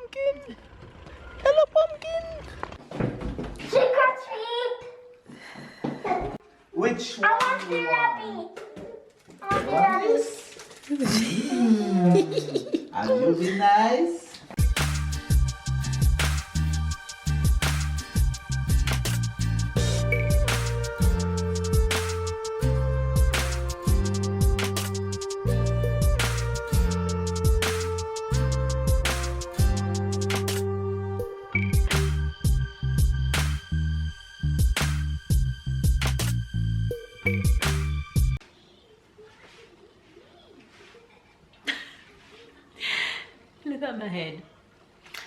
pumpkin. Hello, pumpkin. Trick or treat. Which one? I want the rabbit. I want the rabbit. Are you be nice? Look at my head.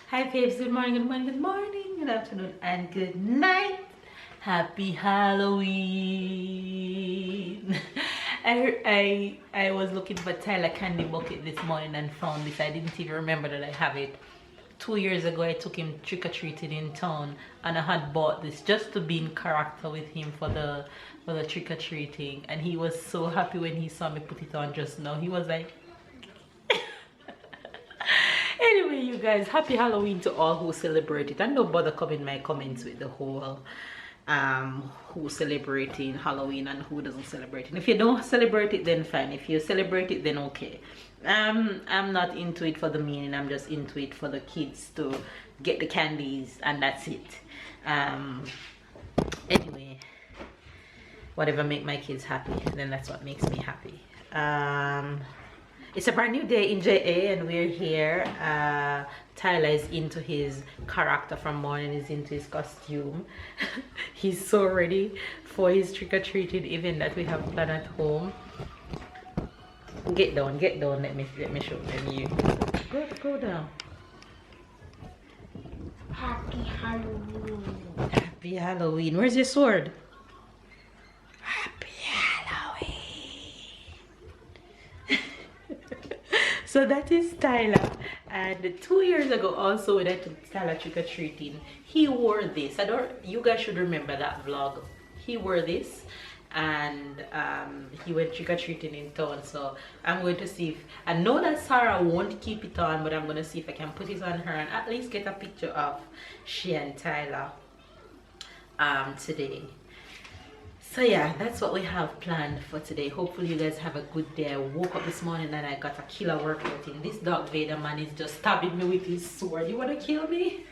Hi babes, good morning, good morning, good morning, good afternoon, and good night. Happy Halloween. I was looking for Tyler candy bucket this morning and found this. I didn't even remember that I have it. 2 years ago I took him trick-or-treating in town and I had bought this just to be in character with him for the trick-or-treating, and he was so happy when he saw me put it on just now. He was like anyway, you guys, happy Halloween to all who celebrate it, and don't bother coming in my comments with the whole who's celebrating Halloween and who doesn't celebrate it. If you don't celebrate it, then fine. If you celebrate it, then okay. I'm not into it for the meaning. I'm just into it for the kids to get the candies, and that's it. Anyway, whatever make my kids happy, then that's what makes me happy. It's a brand new day in JA and we're here. Tyler is into his character from morning. He's into his costume. He's so ready for his trick-or-treating event that we have planned at home. Get down, get down. Let me show them you. Go down. Happy Halloween. Happy Halloween. Where's your sword? So that is Tyler, and 2 years ago also when I took Tyler trick-or-treating, he wore this. You guys should remember that vlog. He wore this and he went trick-or-treating in town. So I'm going to see if, I know that Sarah won't keep it on, but I'm going to see if I can put it on her and at least get a picture of she and Tyler today. So yeah, that's what we have planned for today. Hopefully you guys have a good day. I woke up this morning and I got a killer workout in. This Darth Vader man is just stabbing me with his sword. You want to kill me?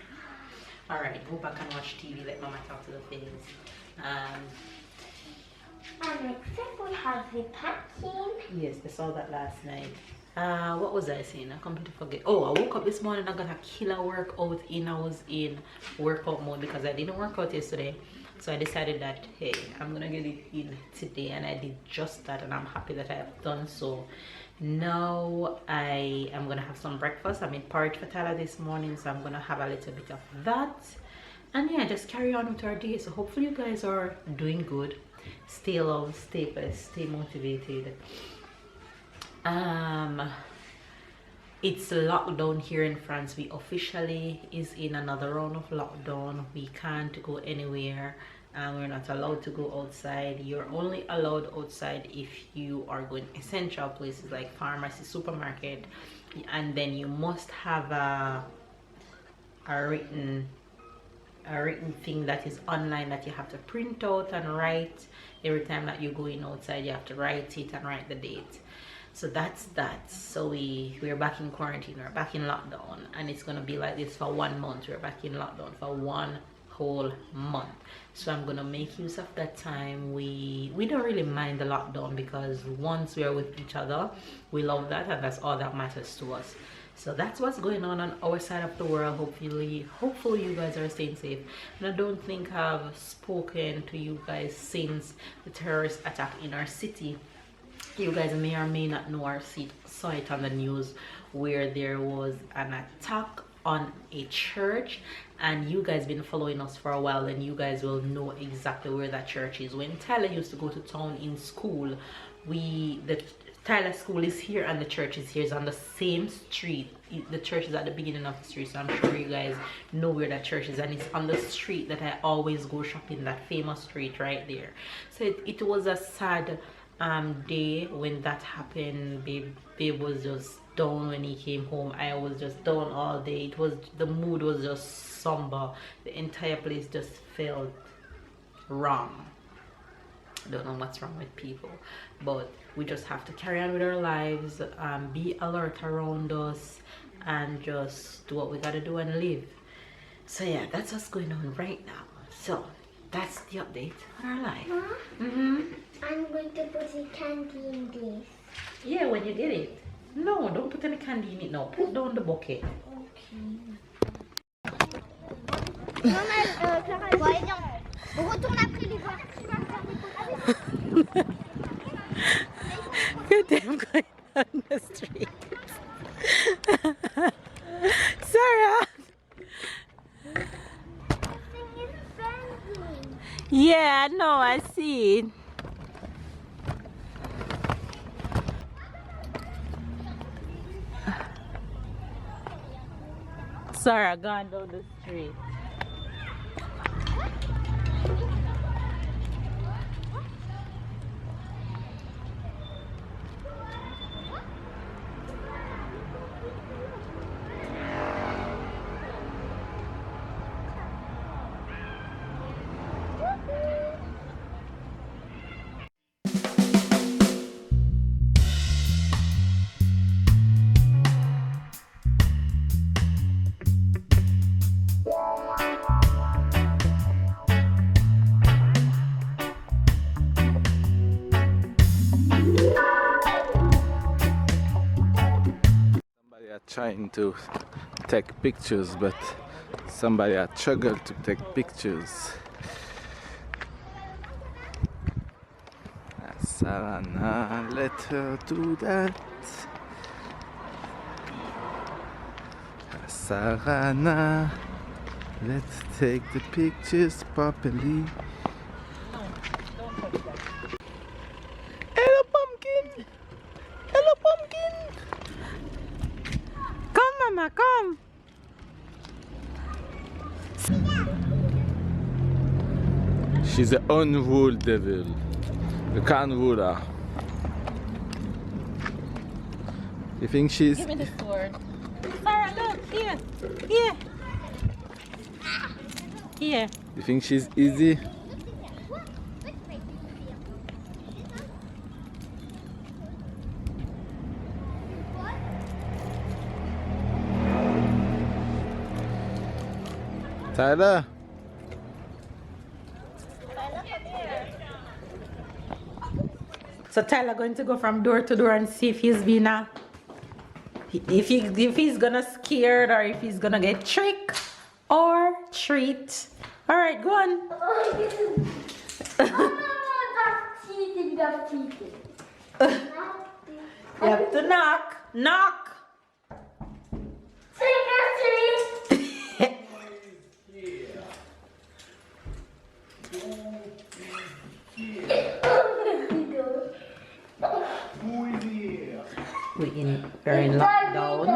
Alright, go back and watch TV. Let mama talk to the things. Next up we have the pumpkin. Yes, I saw that last night. What was I saying? I completely forget. Oh, I woke up this morning, I got a killer workout in. I was in workout mode because I didn't work out yesterday. So I decided that, hey, I'm gonna get it in today, and I did just that, and I'm happy that I have done so. Now I am gonna have some breakfast. I made porridge for Tyler this morning, so I'm gonna have a little bit of that. And yeah, just carry on with our day. So hopefully you guys are doing good. Stay alone, stay blessed, stay motivated. It's lockdown here in France. We officially is in another round of lockdown. We can't go anywhere. We're not allowed to go outside. You're only allowed outside if you are going essential places like pharmacy, supermarket, and then you must have a written thing that is online that you have to print out and write. Every time that you're going outside, you have to write it and write the date. So that's that. So we're back in quarantine, we're back in lockdown, and it's gonna be like this for 1 month. We're back in lockdown for 1 whole month. So I'm gonna make use of that time. We don't really mind the lockdown because once we are with each other, we love that, and that's all that matters to us. So that's what's going on our side of the world. Hopefully you guys are staying safe. And I don't think I've spoken to you guys since the terrorist attack in our city. You guys may or may not know or saw it on the news where there was an attack on a church, and you guys been following us for a while, and you guys will know exactly where that church is. When Tyler used to go to town in school, the Tyler school is here and the church is here. It's on the same street. The church is at the beginning of the street, so I'm sure you guys know where that church is, and it's on the street that I always go shopping, that famous street right there. So it was a sad day when that happened. Babe was just down when he came home. I was just down all day. The mood was just somber. The entire place just felt wrong. I don't know what's wrong with people, but we just have to carry on with our lives, be alert around us, and just do what we gotta do and live. So yeah, that's what's going on right now. So that's the update on our life. I'm going to put the candy in this. Yeah, when you get it. No, don't put any candy in it now. Put down the bucket. On retourne après les voir. Good day, I'm going down the street. Sarah! Yeah, no, I see it. Sarah gone down the street. Trying to take pictures, but somebody had struggled to take pictures. Savannah, let her do that. Savannah, let's take the pictures properly. Hello, pumpkin. Hello, pumpkin. Come, Mama, come. She's an unruled devil. You can't rule her. You think she's... Give me the sword. Sarah, look, here. Here. Here. You think she's easy? Tyler? So Tyler going to go from door to door and see if he's been if he's gonna scared or if he's gonna get trick or treat. All right, go on. No, that's cheating, that's cheating. You have to knock. Knock. Trick or treat. We're in lockdown,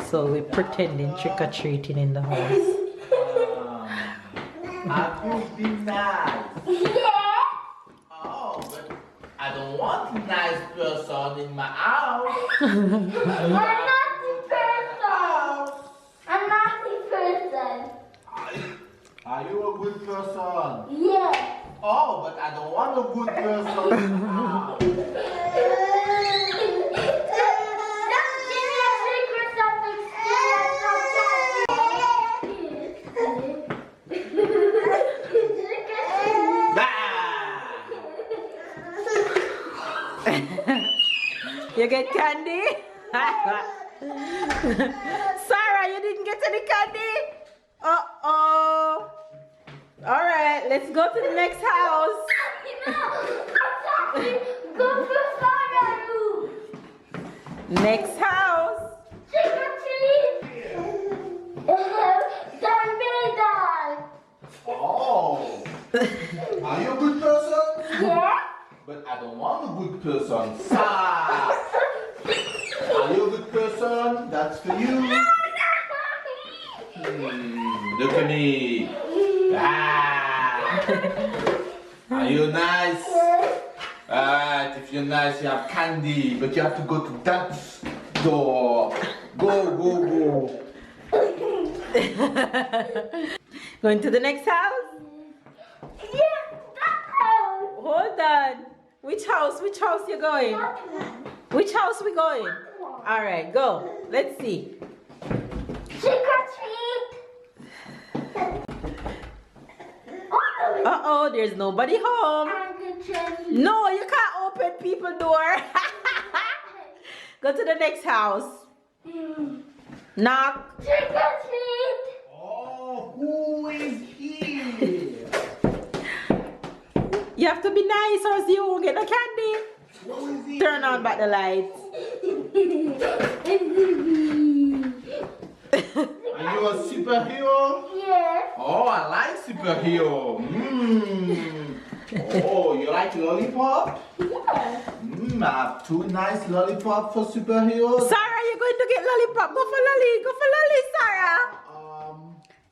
so we're pretending trick or treating in the house. I could be nice. Yeah. Oh, but I don't want a nice person in my house. I'm not the person. I'm not the person. Are you a good person? Yeah. Oh, but I don't want a good person in my house. Just give me a trick or something. You get candy? Sarah, you didn't get any candy? Uh-oh. All right, let's go to the next house. Go for Sarah's room. Next house. Trick or treat. Darth Oh. Are you a good person? Yeah. But I don't want a good person. Sarah. Are you a good person? That's for you. Look at me. Ah. Are you nice? Alright, if you're nice, you have candy, but you have to go to that door. Go, go, go. Going to the next house? Yeah, that house. Hold on. Which house? Which house you going? That one. Which house we going? All right, go. Let's see. Trick or treat. Uh-oh, there's nobody home. No, you can't open people door. Go to the next house. Knock. Trick or treat. Oh, who is here? You have to be nice or else you won't get no candy. Who is here? Turn on back the lights. Are you a superhero? Yes. Oh, I like superhero. Oh, you like lollipop? Yes. I have 2 nice lollipop for superheroes. Sarah, you're going to get lollipop. Go for lolly. Go for lolly, Sarah.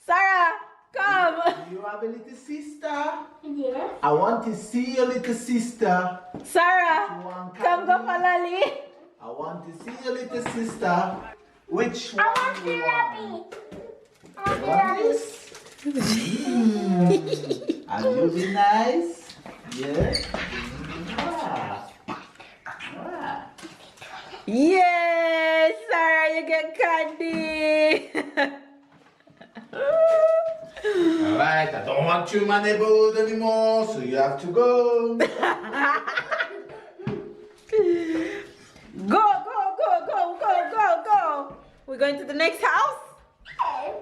Sarah, come. You have a little sister? Yes. I want to see your little sister. Sarah, You want come go candy? for lolly. I want to see your little sister. Which one I want do the you want? rabbit. I You want want the this? And you be nice? Yeah? Yes, Sarah, you get candy. Alright, I don't want you in my neighborhood anymore, so you have to go. Go, go, go, go, go, go, go. We're going to the next house?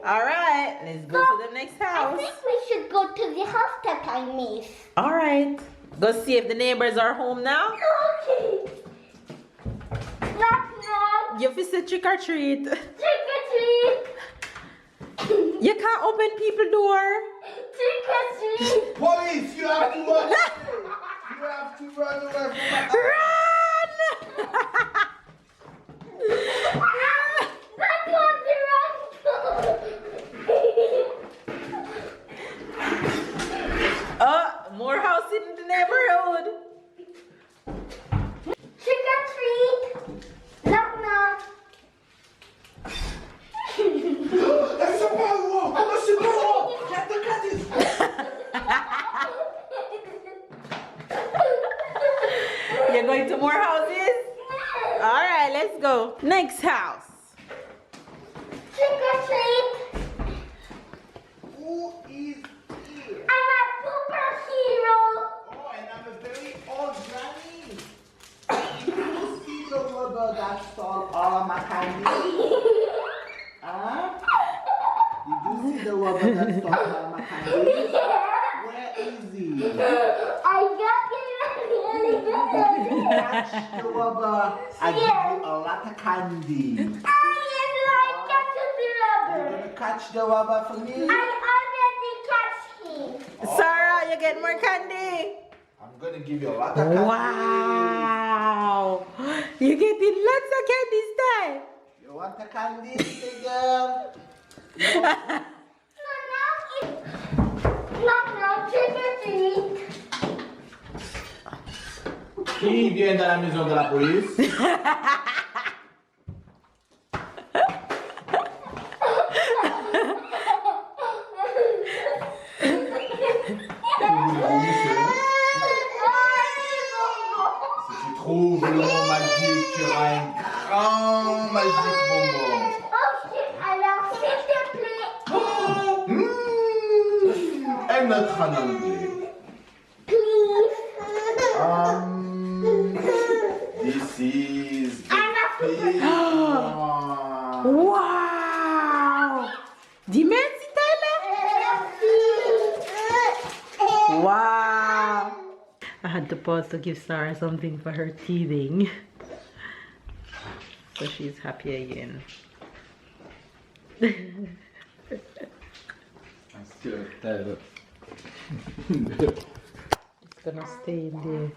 All right, let's go to the next I house. think we should go to the house that I miss. All right. Go see if the neighbors are home now. Okay. Knock, knock. You visit trick or treat. Trick or treat. You can't open people door. Trick or treat. Police, you have to run away. You have to run away from my Run! That was the wrong Oh, more house in the neighborhood. Trick or treat. Knock, knock. That's a power! That's a power! Get the candies! You're going to more houses? All right, let's go. Next house. Trick or treat. Who is here? I'm a superhero. Oh, and I'm a very old granny. Did you see the rubber that stole all my candy? Huh? Did you see the rubber that stole all my candy? Where is he? I got it. Catch the rubber. I give you a lot of candy. I got the You're rubber. gonna catch the rubber for me? I already catched him. Sarah, you get more candy. I'm gonna give you a lot of candy. Wow. You're getting lots of candies there. You want a candy, little girl? So now it's knock knock trick or treat. Qui vient dans la maison de la police? Si tu trouves le mot magique, tu auras un grand magique bonbon. Ok, alors s'il te plaît, Un autre en anglais. please. This is the I'm a big one. Wow. Dimensi Tyler. Wow. I had to pause to give Sarah something for her teething. So she's happy again. I'm still tired. It's gonna stay in there.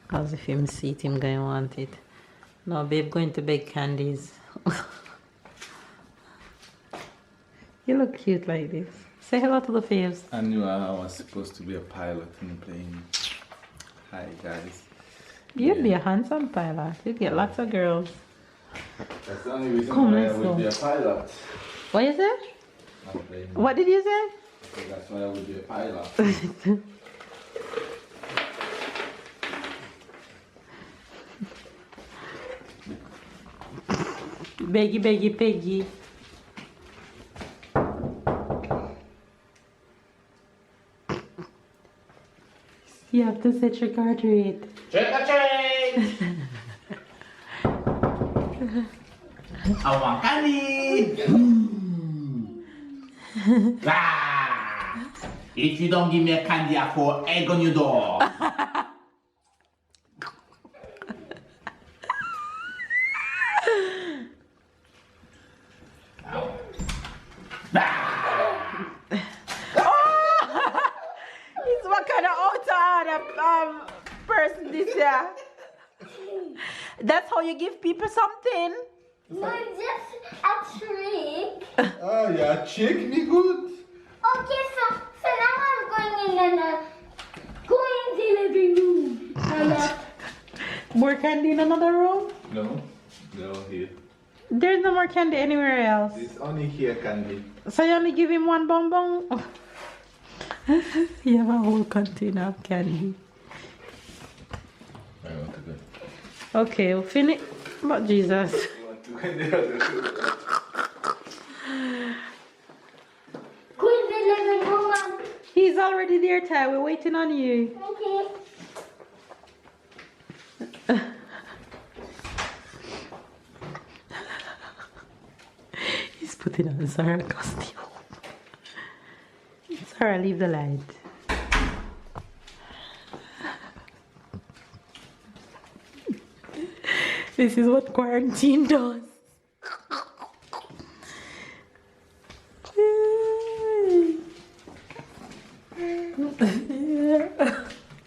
Because if him see it, him gonna want it. No, babe, going to beg candies. You look cute like this. Say hello to the faves. I knew I was supposed to be a pilot in the plane. Hi guys. You'd be a handsome pilot. You'd get lots of girls. That's the only reason Come, why I let's would go. be a pilot. What is it? Not playing. What did you say? So that's why I would be a pilot. Beggy, beggy, peggy. You have to set your card rate. Trick or treat! I want candy! Ah! If you don't give me a candy, I throw egg on your door. It's what kind of auto person this year? That's how you give people something. No, just a trick. Oh yeah, check me good. Okay, so now I'm going in and going to the living room. And, More candy in another room? No, no here. There's no more candy anywhere else. It's only here candy. So you only give him one bonbon? Oh. You have a whole container of candy. I want to go. Okay, we'll finish. But Jesus. You want to go in the other room? go in the living room. He's already there, Ty. We're waiting on you. Okay. He's putting on Sarah costume. Sarah, leave the light. This is what quarantine does.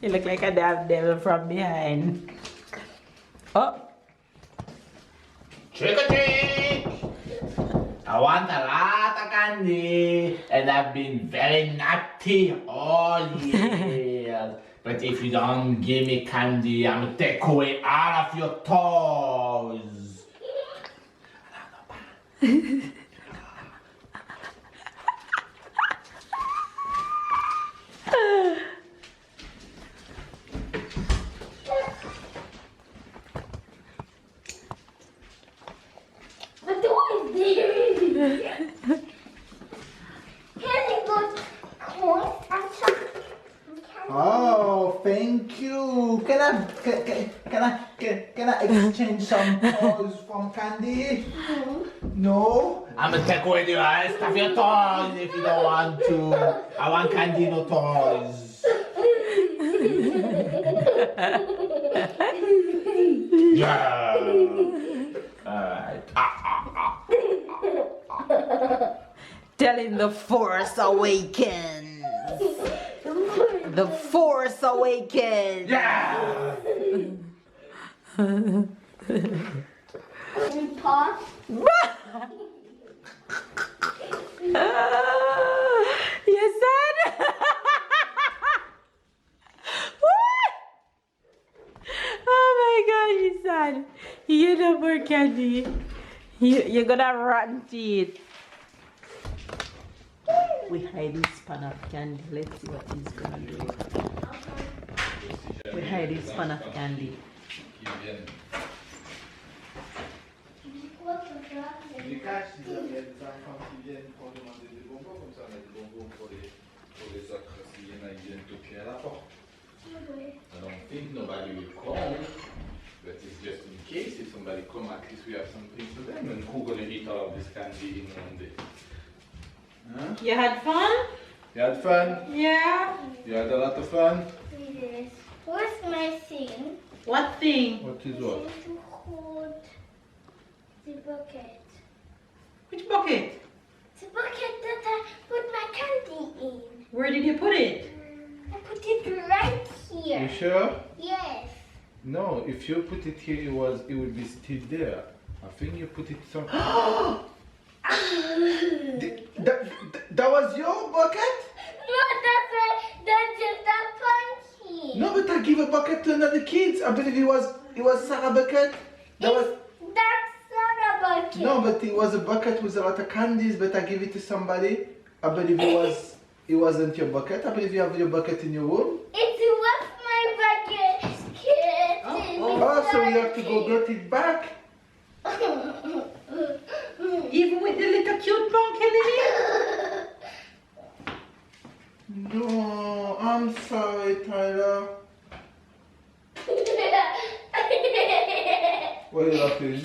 You look like a damn devil from behind. Oh. Trick or treat! I want a lot of candy, and I've been very naughty all year. But if you don't give me candy, I'm gonna take away all of your toys. The door is there. Can I go coins and chocolate? Oh, thank you. Can I exchange some toys from candy? No? I'm gonna take away the rest of your toys if you don't want to. I want candy, no toys. Yeah. Alright. Tell him the Force Awakens. The Force Awakens. Yeah. Pause. Yes, son. What? Oh my God, you son. You no more candy. You're gonna rotten teeth. We hide this pan of candy. Let's see what he's gonna do. We hide this pan of candy. Les caches, il y a des enfants qui viennent pour demander des bonbons, comme ça on a des bonbons pour les autres s'il y en a qui viennent toquer à la porte. I don't think nobody will call, but it's just in case if somebody come, at least we have something for them. And who's gonna eat all of this candy in one day? Huh? You had fun? You had fun? Yeah. You had a lot of fun? Yes. Where's my thing? What thing? What is what? To hold the bucket. Which bucket? The bucket that I put my candy in. Where did you put it? I put it right You here. sure? Yes. No, if you put it here, it would be still there. I think you put it some. That was your bucket? No, that's just a pumpkin. No, but I give a bucket to another kid. I believe it was Sarah bucket. That was. That's Sarah No, but it was a bucket with a lot of candies, but I give it to somebody. I believe it wasn't your bucket. I believe you have your bucket in your room. It was my bucket. Kid. Oh, so you have to go get it back? Even with the little cute pumpkin in it? No, I'm sorry, Tyler. Why are you laughing?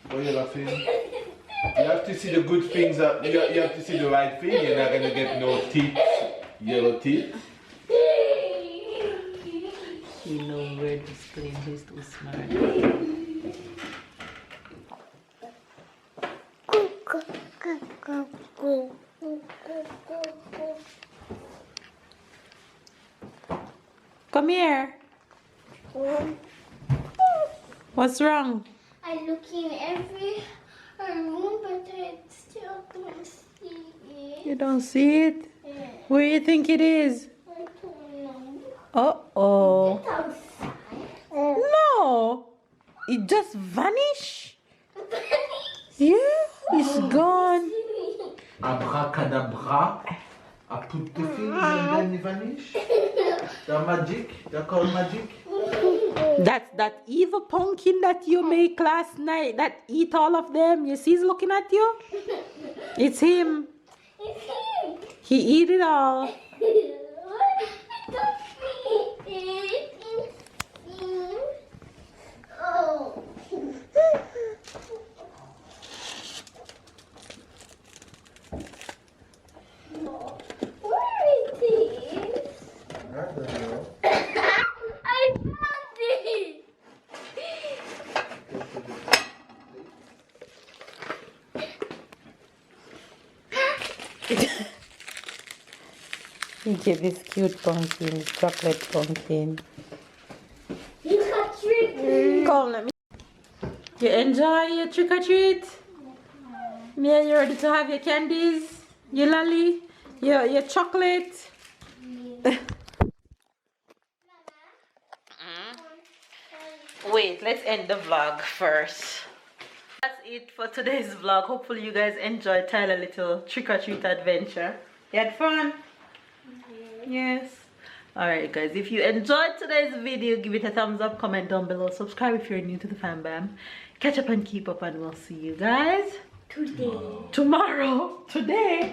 Why are you laughing? You have to see the good things. You have to see the right thing. You're not gonna get no teeth, yellow teeth. You know where to explain. He's too smart. Come here. What's wrong? I look in every room, but I still don't see it. You don't see it? Yeah, Where you think it is? I don't know. Uh-oh. It's outside. No. It just vanished. Yeah, it's gone. Abracadabra. I put the things and then it vanish. They're magic. They're called magic. That's that evil pumpkin that you make last night that eat all of them. You see he's looking at you? It's him. It's him. He eat it all. I don't see it. It's him. Oh. Where is it? I don't know. I found it. You get this cute pumpkin, this chocolate pumpkin. You got tricked. Come, let me. You enjoy your trick or treat? Yeah, you ready to have your candies, your lolly, your chocolate? Wait, let's end the vlog first. That's it for today's vlog. Hopefully you guys enjoyed Tyler's little trick-or-treat adventure. You had fun? Yes. Alright guys, if you enjoyed today's video, give it a thumbs up, comment down below, subscribe if you're new to the fam bam. Catch up and keep up, and we'll see you guys Today. tomorrow. Today.